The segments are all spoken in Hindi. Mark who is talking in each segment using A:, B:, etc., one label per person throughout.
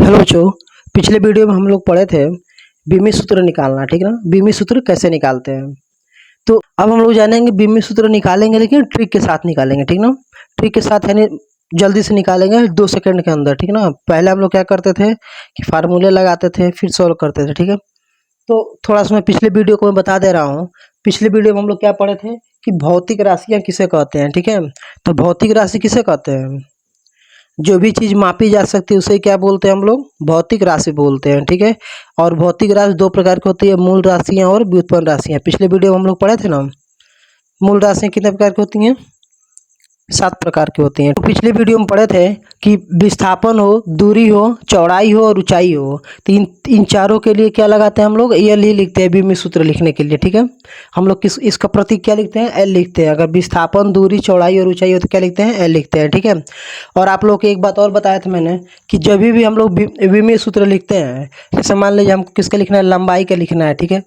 A: हेलो बच्चों, पिछले वीडियो में हम लोग पढ़े थे बीमी सूत्र निकालना। ठीक है ना। बीमी सूत्र कैसे निकालते हैं, तो अब हम लोग जानेंगे बीमी सूत्र निकालेंगे, लेकिन ट्रिक के साथ निकालेंगे। ठीक ना। ट्रिक के साथ यानी जल्दी से निकालेंगे 2 सेकंड के अंदर। ठीक ना। पहले हम लोग क्या करते थे कि फार्मूले लगाते थे, फिर सॉल्व करते थे। ठीक है। तो थोड़ा सा मैं पिछले वीडियो को मैं बता दे रहा हूँ। पिछले वीडियो में हम लोग क्या पढ़े थे कि भौतिक राशियाँ किसे कहते हैं। ठीक है। तो भौतिक राशि किसे कहते हैं, जो भी चीज़ मापी जा सकती है उसे क्या बोलते हैं हम लोग, भौतिक राशि बोलते हैं। ठीक है। और भौतिक राशि 2 प्रकार की होती है, मूल राशियाँ और व्युत्पन्न राशियाँ। पिछले वीडियो में हम लोग पढ़े थे ना। मूल राशियाँ कितने प्रकार की होती हैं, 7 प्रकार की होती हैं। तो पिछले वीडियो में पढ़े थे कि विस्थापन हो, दूरी हो, चौड़ाई हो और ऊंचाई हो, तो इन चारों के लिए क्या लगाते हैं हम लोग, एल ही लिखते हैं बीमी सूत्र लिखने के लिए। ठीक है। हम लोग इसका प्रतीक क्या लिखते हैं, एल लिखते हैं। अगर विस्थापन, दूरी, चौड़ाई और ऊंचाई हो तो क्या लिखते हैं, एल लिखते हैं। ठीक है। और आप लोग को एक बात और बताया था मैंने कि जब भी हम लोग बीमी सूत्र लिखते हैं, जैसे मान लीजिए हमको किसका लिखना है, लंबाई का लिखना है। ठीक है।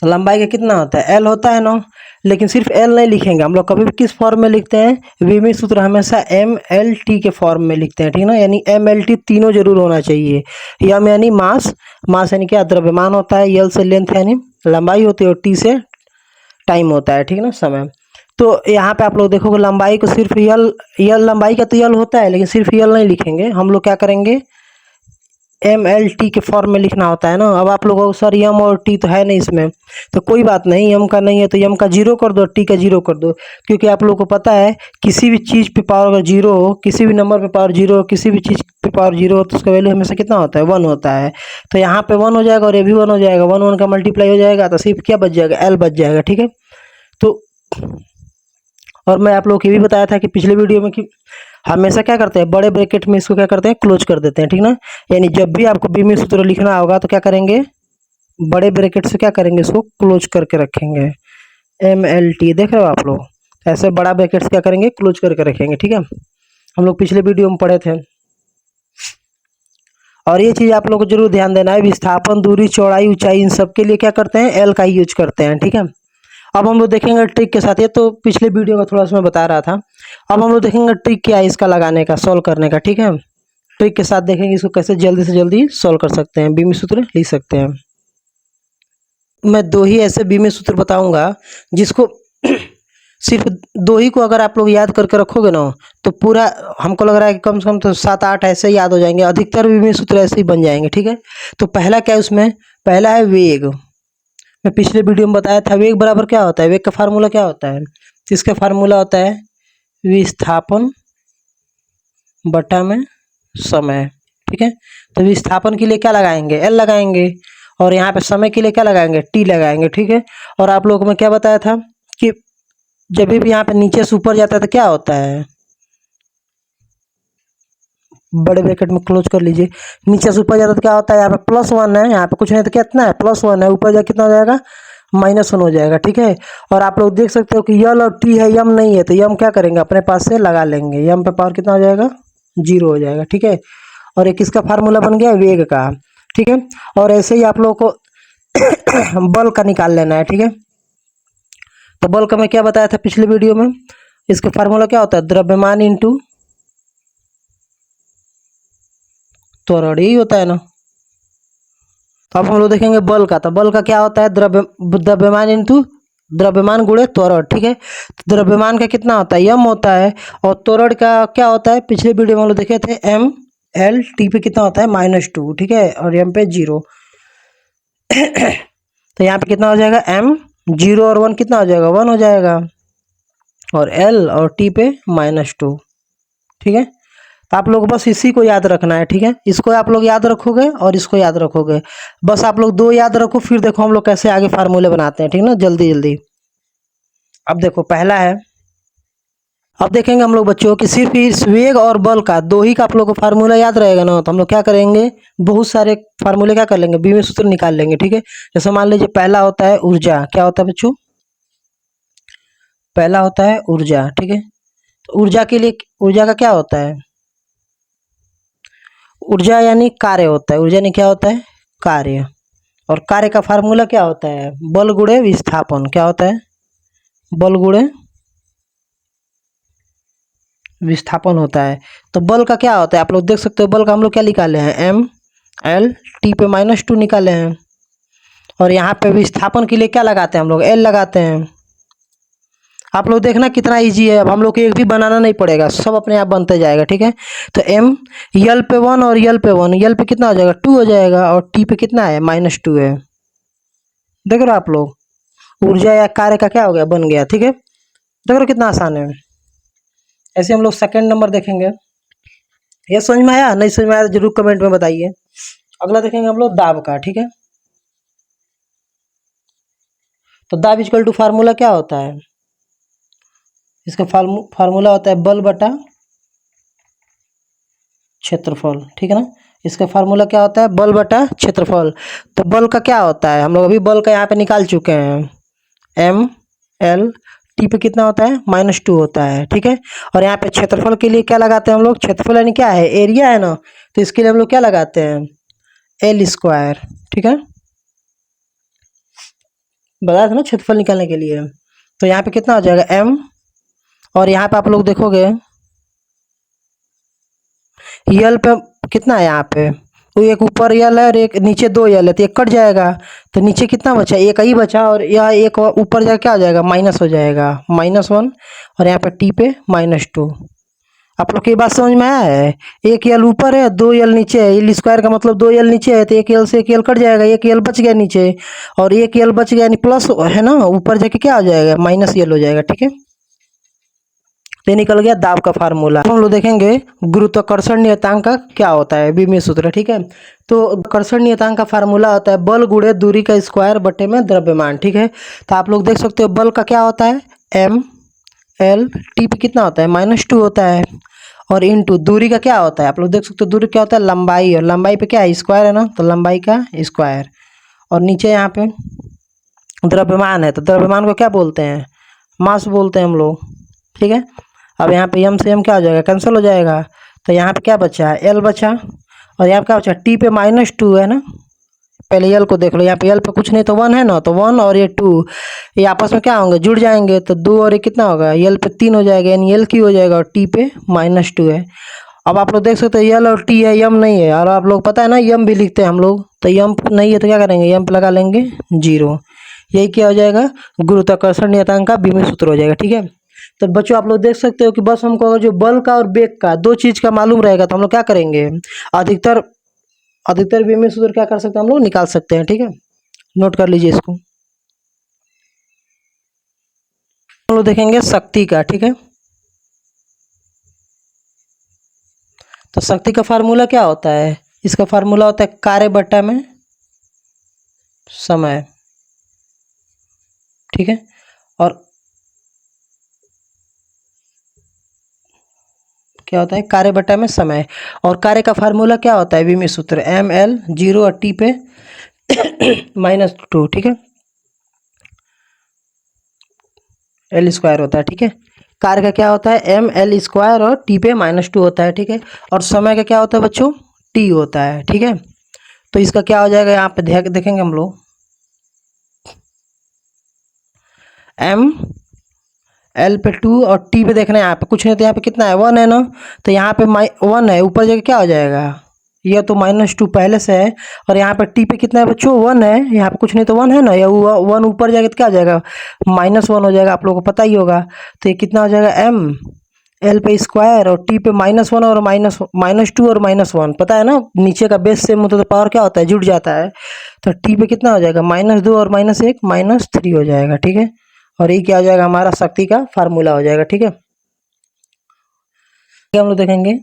A: तो लंबाई का कितना होता है, एल होता है ना। लेकिन सिर्फ एल नहीं लिखेंगे हम लोग, कभी भी किस फॉर्म में लिखते हैं, बीमी सूत्र हमेशा एम एल टी के फॉर्म में लिखते हैं। ठीक है ना। यानी एम एल टी तीनों जरूर होना चाहिए। एम यानी मास, मास यानी क्या, द्रव्यमान होता है। एल से लेंथ यानी लंबाई होती है, और टी से टाइम होता है। ठीक है ना, समय। तो यहाँ पे आप लोग देखोगे लंबाई को सिर्फ यल लंबाई का तो यल होता है, लेकिन सिर्फ यल नहीं लिखेंगे हम लोग, क्या करेंगे, एम एल टी के फॉर्म में लिखना होता है ना। अब आप लोगों को सर यम और टी तो है नहीं इसमें, तो कोई बात नहीं, यम का नहीं है तो यम का 0 कर दो, टी का 0 कर दो। क्योंकि आप लोगों को पता है किसी भी चीज़ पे पावर अगर 0 हो, किसी भी नंबर पे पावर 0 हो, किसी भी चीज़ पे पावर 0 हो, तो उसका वैल्यू हमेशा कितना होता है, 1 होता है। तो यहाँ पे 1 हो जाएगा और ये भी 1 हो जाएगा, 1 1 का मल्टीप्लाई हो जाएगा, तो सिर्फ क्या बच जाएगा, एल बच जाएगा। ठीक है। तो और मैं आप लोगों को ये भी बताया था कि पिछले वीडियो में कि हमेशा क्या करते हैं, बड़े ब्रैकेट में इसको क्या करते हैं, क्लोज कर देते हैं। ठीक ना। यानी जब भी आपको बीमी सूत्र लिखना होगा तो क्या करेंगे, बड़े ब्रैकेट से क्या करेंगे, इसको क्लोज करके रखेंगे। एम एल टी देख रहे हो आप लोग, ऐसे बड़ा ब्रैकेट से क्या करेंगे, क्लोज करके रखेंगे। ठीक है। हम लोग पिछले वीडियो में पढ़े थे। और ये चीज़ आप लोग को जरूर ध्यान देना है, विस्थापन, दूरी, चौड़ाई, ऊंचाई, इन सब के लिए क्या करते हैं, एल का ही यूज करते हैं। ठीक है। अब हम लोग देखेंगे ट्रिक के साथ, ये तो पिछले वीडियो में थोड़ा सा मैं बता रहा था। अब हम लोग देखेंगे ट्रिक क्या है इसका लगाने का, सॉल्व करने का। ठीक है। ट्रिक के साथ देखेंगे इसको कैसे जल्दी से जल्दी सॉल्व कर सकते हैं, बीमी सूत्र लिख सकते हैं। मैं 2 ही ऐसे बीमी सूत्र बताऊंगा जिसको सिर्फ 2 ही को अगर आप लोग याद करके रखोगे ना, तो पूरा हमको लग रहा है कि कम से कम तो 7 8 ऐसे याद हो जाएंगे, अधिकतर बीमी सूत्र ऐसे ही बन जाएंगे। ठीक है। तो पहला क्या है उसमें, पहला है वेग। मैं पिछले वीडियो में बताया था वेग बराबर क्या होता है, वेग का फार्मूला क्या होता है, तो इसका फार्मूला होता है विस्थापन बटा में समय। ठीक है। तो विस्थापन के लिए क्या लगाएंगे, एल लगाएंगे, और यहाँ पे समय के लिए क्या लगाएंगे, टी लगाएंगे। ठीक है। और आप लोगों को मैं क्या बताया था कि जब भी यहाँ पे नीचे से ऊपर जाता है तो क्या होता है, बड़े ब्रैकेट में क्लोज कर लीजिए, नीचे से ऊपर जाता है तो क्या होता है, यहाँ पे +1 है, यहाँ पे कुछ नहीं तो कितना है, +1 है, ऊपर जा कितना हो जाएगा, -1 हो जाएगा। ठीक है। और आप लोग देख सकते हो कि यल और टी है, यम नहीं है, तो यम क्या करेंगे, अपने पास से लगा लेंगे, यम पे पावर कितना हो जाएगा, 0 हो जाएगा। ठीक है। और एक इसका फार्मूला बन गया वेग का। ठीक है। और ऐसे ही आप लोगों को बल का निकाल लेना है। ठीक है। तो बल का मैं क्या बताया था पिछले वीडियो में, इसका फार्मूला क्या होता है, द्रव्यमान इंटू त्वरण, यही होता है ना। तो अब हम लोग देखेंगे बल का, तो बल का क्या होता है, द्रव्यमान इंटू द्रव्यमान गुणे त्वरण। ठीक है। तो द्रव्यमान का कितना होता है, यम होता है, और त्वरण का क्या होता है, पिछले वीडियो में हम लोग देखे थे, एम एल टी पे कितना होता है, -2। ठीक है। और एम पे 0। तो यहाँ पे कितना हो जाएगा, एम 0 और 1 कितना हो जाएगा, 1 हो जाएगा, और एल और टी पे -2। ठीक है। तो आप लोग बस इसी को याद रखना है। ठीक है। इसको आप लोग याद रखोगे और इसको याद रखोगे, बस आप लोग 2 याद रखो, फिर देखो हम लोग कैसे आगे फार्मूले बनाते हैं। ठीक है ना, जल्दी जल्दी। अब देखो पहला है, अब देखेंगे हम लोग बच्चों कि सिर्फ इस वेग और बल का 2 ही का आप लोग को फार्मूला याद रहेगा ना, तो हम लोग क्या करेंगे, बहुत सारे फार्मूले क्या कर लेंगे, बीमी सूत्र निकाल लेंगे। ठीक है। जैसे मान लीजिए पहला होता है ऊर्जा, क्या होता है बच्चों, पहला होता है ऊर्जा। ठीक है। तो ऊर्जा के लिए, ऊर्जा का क्या होता है, ऊर्जा यानी कार्य होता है, ऊर्जा यानी क्या होता है, कार्य। और कार्य का फार्मूला क्या होता है, बल गुणे विस्थापन। क्या होता है, बल गुणे विस्थापन होता है। तो बल का क्या होता है आप लोग देख सकते हो, बल का हम लोग क्या निकाले हैं, एम एल टी पे -2 निकाले हैं। और यहाँ पे विस्थापन के लिए क्या लगाते हैं हम लोग, एल लगाते हैं। आप लोग देखना कितना इजी है, अब हम लोग को एक भी बनाना नहीं पड़ेगा, सब अपने आप बनते जाएगा, ठीक है। तो एम यल पे 1 और यल पे 1, यल पे कितना हो जाएगा 2 हो जाएगा, और टी पे कितना है -2 है। देख रहे हो आप लोग, ऊर्जा या कार्य का क्या हो गया, बन गया, ठीक है। देख रहे हो कितना आसान है। ऐसे हम लोग सेकंड नंबर देखेंगे। ये समझ में आया, नहीं समझ में आया तो जरूर कमेंट में बताइए। अगला देखेंगे हम लोग दाब का, ठीक है। तो दाब इक्वल टू फार्मूला क्या होता है, इसका फार्मूला होता है बल बटा क्षेत्रफल, ठीक है ना। इसका फार्मूला क्या होता है, बल बटा क्षेत्रफल। तो बल का क्या होता है, हम लोग अभी बल का यहाँ पे निकाल चुके हैं, एम एल टी पे कितना होता है -2 होता है, ठीक है। और यहाँ पे क्षेत्रफल के लिए क्या लगाते हैं हम लोग, क्षेत्रफल यानी क्या है, एरिया है ना, तो इसके लिए हम लोग क्या लगाते हैं, एल स्क्वायर, ठीक है। बताया था ना क्षेत्रफल निकालने के लिए। तो यहाँ पे कितना हो जाएगा एम, और यहाँ पे आप लोग देखोगे यल पे कितना है, यहाँ पे तो एक ऊपर यल है और एक नीचे 2 यल है, तो एक कट जाएगा, तो नीचे कितना बचा, एक ही बचा, और यह एक ऊपर जाकर क्या हो जाएगा, माइनस हो जाएगा, -1, और यहाँ पे टी पे -2। आप लोग की बात समझ में आया है, एक यल ऊपर है 2 यल नीचे है, यल स्क्वायर का मतलब 2 यल नीचे है, तो एक यल से एक यल कट जाएगा, एक यल बच गया नीचे, और एक यल बच गया यानी प्लस है ना, ऊपर जाके क्या हो जाएगा, माइनस यल हो जाएगा, ठीक है। ये निकल गया दाब का फार्मूला। हम लोग देखेंगे गुरुत्वाकर्षण नियतांक का क्या होता है, बीमी सूत्र, ठीक है। तो आकर्षण नियतांक का फार्मूला होता है बल गुणे दूरी का स्क्वायर बटे में द्रव्यमान, ठीक है। तो आप लोग देख सकते हो बल का क्या होता है, एम एल टी पे कितना होता है -2 होता है, और इनटू दूरी का क्या होता है, आप लोग देख सकते हो दूरी क्या होता है, लंबाई, और लंबाई पे क्या है, स्क्वायर है ना, तो लंबाई का स्क्वायर, और नीचे यहाँ पे द्रव्यमान है, तो द्रव्यमान को क्या बोलते हैं, मास बोलते हैं हम लोग, ठीक है। अब यहाँ पे एम से एम क्या हो जाएगा, कैंसिल हो जाएगा, तो यहाँ पे क्या बचा, एल बचा, और यहाँ पे क्या बचा, टी पे -2 है ना। पहले यल को देख लो, यहाँ पे यल पे कुछ नहीं तो 1 है ना, तो 1 और ये 2 ये आपस में क्या होंगे, जुड़ जाएंगे, तो 2 और ये कितना होगा, यल पे 3 हो जाएगा, यानी यल की हो जाएगा, और टी पे -2 है। अब आप लोग देख सकते हो यल और टी है, यम नहीं है, और आप लोग पता है ना यम भी लिखते हैं हम लोग, तो यम नहीं है तो क्या करेंगे, यम पे लगा लेंगे 0। यही क्या हो जाएगा, गुरुत्वाकर्षण नियतांक का बीमी सूत्र हो जाएगा, ठीक है। तो बच्चों आप लोग देख सकते हो कि बस हमको अगर जो बल का और वेग का दो चीज का मालूम रहेगा तो हम लोग क्या करेंगे, अधिकतर अधिकतर बीमी सूत्र क्या कर सकते हैं हम लोग, निकाल सकते हैं, ठीक है। नोट कर लीजिए इसको। हम लोग देखेंगे शक्ति का, ठीक है। तो शक्ति का फार्मूला क्या होता है, इसका फार्मूला होता है कार्य बट्टा में समय, ठीक है। और क्या होता है, कार्य बट्टा में समय, और कार्य का फार्मूला क्या होता है, बीमी सूत्र एम एल 0 और टी पे -2, ठीक है, एल स्क्वायर होता है, ठीक है। कार्य का क्या होता है, एम एल स्क्वायर, और टी पे -2 होता है, ठीक है। और समय का क्या होता है बच्चों, टी होता है, ठीक है। तो इसका क्या हो जाएगा, यहाँ पे देखेंगे हम लोग, एम एल पे 2 और टी पे देखना है, यहाँ पे कुछ नहीं तो यहाँ पे कितना है 1 है ना, तो यहाँ पे 1 है, ऊपर जाके क्या हो जाएगा, यह तो -2 पहले से है, और यहाँ पे टी पे कितना है बच्चों 1 है, यहाँ पे कुछ नहीं तो 1 है ना, या 1 ऊपर जाएगा तो क्या हो जाएगा, -1 हो जाएगा, आप लोगों को पता ही होगा। तो ये कितना हो जाएगा, एम एल पे स्क्वायर और टी पे -1 और -2 और -1, पता है ना, नीचे का बेस सेम होता है तो पावर क्या होता है, जुड़ जाता है। तो टी पे कितना हो जाएगा, -2 और -1 -3 हो जाएगा, ठीक है। और ये क्या हो जाएगा, हमारा शक्ति का फार्मूला हो जाएगा, ठीक है। हम लोग देखेंगे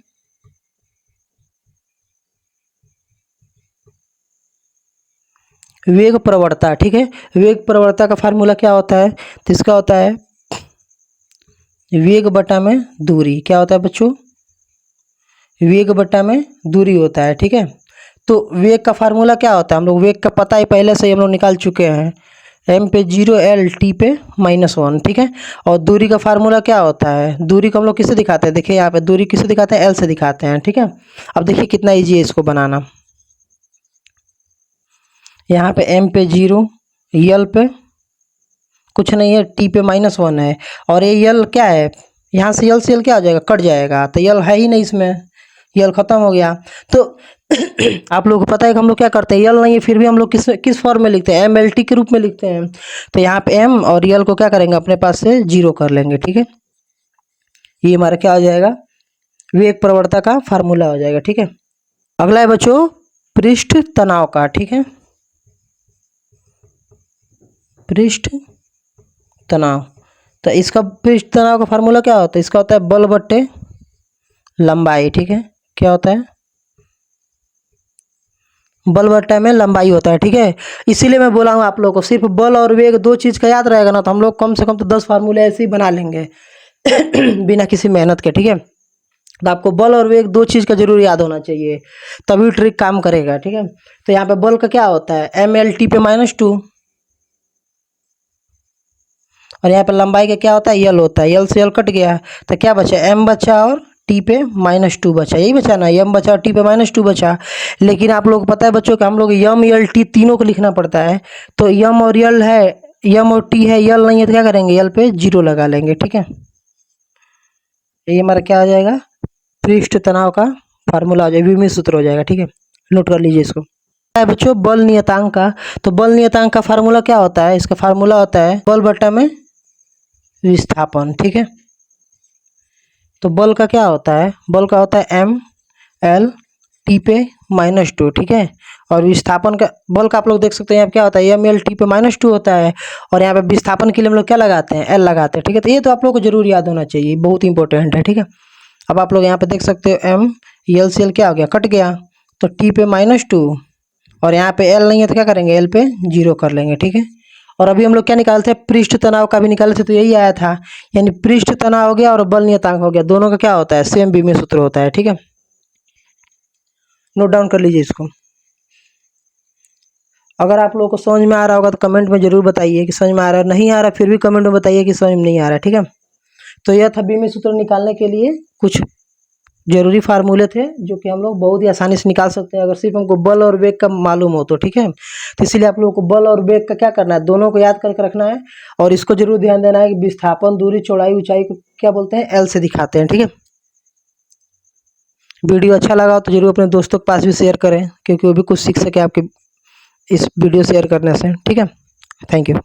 A: वेग प्रवणता, ठीक है। वेग प्रवणता का फार्मूला क्या होता है, तो इसका होता है वेग बटा में दूरी, क्या होता है बच्चों, वेग बटा में दूरी होता है, ठीक है। तो वेग का फार्मूला क्या होता है, हम लोग वेग का पता ही पहले से ही हम लोग निकाल चुके हैं, एम पे 0 एल टी पे -1, ठीक है। और दूरी का फार्मूला क्या होता है, दूरी को हम लोग किसे दिखाते हैं, देखिए यहाँ पे दूरी किसे दिखाते हैं, एल से दिखाते हैं, ठीक है। अब देखिए कितना ईजी है इसको बनाना, यहाँ पे एम पे 0, यल पे कुछ नहीं है, टी पे -1 है, और ये यल क्या है, यहाँ से यल क्या हो जाएगा, कट जाएगा, तो यल है ही नहीं इसमें, यल खत्म हो गया। तो आप लोगों को पता है कि हम लोग क्या करते हैं, यल नहीं है फिर भी हम लोग किस फॉर्म में लिखते हैं, एम एल टी के रूप में लिखते हैं। तो यहाँ पे एम और यल को क्या करेंगे, अपने पास से जीरो कर लेंगे, ठीक है। ये हमारा क्या हो जाएगा, वेग प्रवणता का फार्मूला हो जाएगा, ठीक है। अगला है बच्चों पृष्ठ तनाव का, ठीक है। पृष्ठ तनाव, तो इसका पृष्ठ तनाव का फार्मूला क्या होता है, इसका होता है बल बट्टे लंबाई, ठीक है। क्या होता है, बल बट्टे में लंबाई होता है, ठीक है। इसीलिए मैं बोला हूँ आप लोगों को, सिर्फ बल और वेग दो चीज़ का याद रहेगा ना, तो हम लोग कम से कम तो 10 फार्मूले ऐसे ही बना लेंगे बिना किसी मेहनत के, ठीक है। तो आपको बल और वेग दो चीज़ का जरूर याद होना चाहिए, तभी ट्रिक काम करेगा, ठीक है। तो यहाँ पे बल का क्या होता है, एम एल टी पे -2, और यहाँ पे लंबाई का क्या होता है, यल होता है, यल से यल कट गया, तो क्या बचा, एम बचा और टी पे -2 बचा, यही बचा ना, एम बचा और टी पे -2 बचा। लेकिन आप लोग को पता है बच्चों कि हम लोग यम यल टी तीनों को लिखना पड़ता है, तो यम और यल है, यम और टी है, यल नहीं है, तो क्या करेंगे, यल पे जीरो लगा लेंगे, ठीक है। ये हमारा क्या हो जाएगा, पृष्ठ तनाव का फार्मूला हो जाएगा, विमित सूत्र हो जाएगा, ठीक है। नोट कर लीजिए इसको। है बच्चों बल नियतांक का, तो बल नियतांक का फार्मूला क्या होता है, इसका फार्मूला होता है बल बट्टा में विस्थापन, ठीक है। तो बल का क्या होता है, बल का होता है एम एल टी पे -2, ठीक है। और विस्थापन का, बल का आप लोग देख सकते हैं यहाँ क्या होता है, एम एल टी पे -2 होता है, और यहाँ पे विस्थापन के लिए हम लोग क्या लगाते हैं, एल लगाते हैं, ठीक है। तो ये तो आप लोग को जरूर याद होना चाहिए, बहुत इंपॉर्टेंट है, ठीक है। अब आप लोग यहाँ पे देख सकते हो एम यल से एल क्या हो गया, कट गया, तो टी पे -2, और यहाँ पे एल नहीं है तो क्या करेंगे, एल पे जीरो कर लेंगे, ठीक है। और अभी हम लोग क्या निकालते हैं, पृष्ठ तनाव का भी निकाले थे, तो यही आया था, यानी पृष्ठ तनाव हो गया और बल नियतांक हो गया, दोनों का क्या होता है, सेम विमीय सूत्र होता है, ठीक है। नोट डाउन कर लीजिए इसको। अगर आप लोगों को समझ में आ रहा होगा तो कमेंट में जरूर बताइए कि समझ में आ रहा है, नहीं आ रहा फिर भी कमेंट में बताइए कि समझ में नहीं आ रहा है, ठीक है। तो यह था विमीय सूत्र निकालने के लिए कुछ जरूरी फार्मूले थे, जो कि हम लोग बहुत ही आसानी से निकाल सकते हैं अगर सिर्फ हमको बल और वेग का मालूम हो तो, ठीक है। तो इसीलिए आप लोगों को बल और वेग का क्या करना है, दोनों को याद करके रखना है, और इसको जरूर ध्यान देना है कि विस्थापन, दूरी, चौड़ाई, ऊंचाई को क्या बोलते हैं, एल से दिखाते हैं, ठीक है। वीडियो अच्छा लगा हो तो जरूर अपने दोस्तों के पास भी शेयर करें, क्योंकि वो भी कुछ सीख सके आपके इस वीडियो शेयर करने से, ठीक है। Thank you.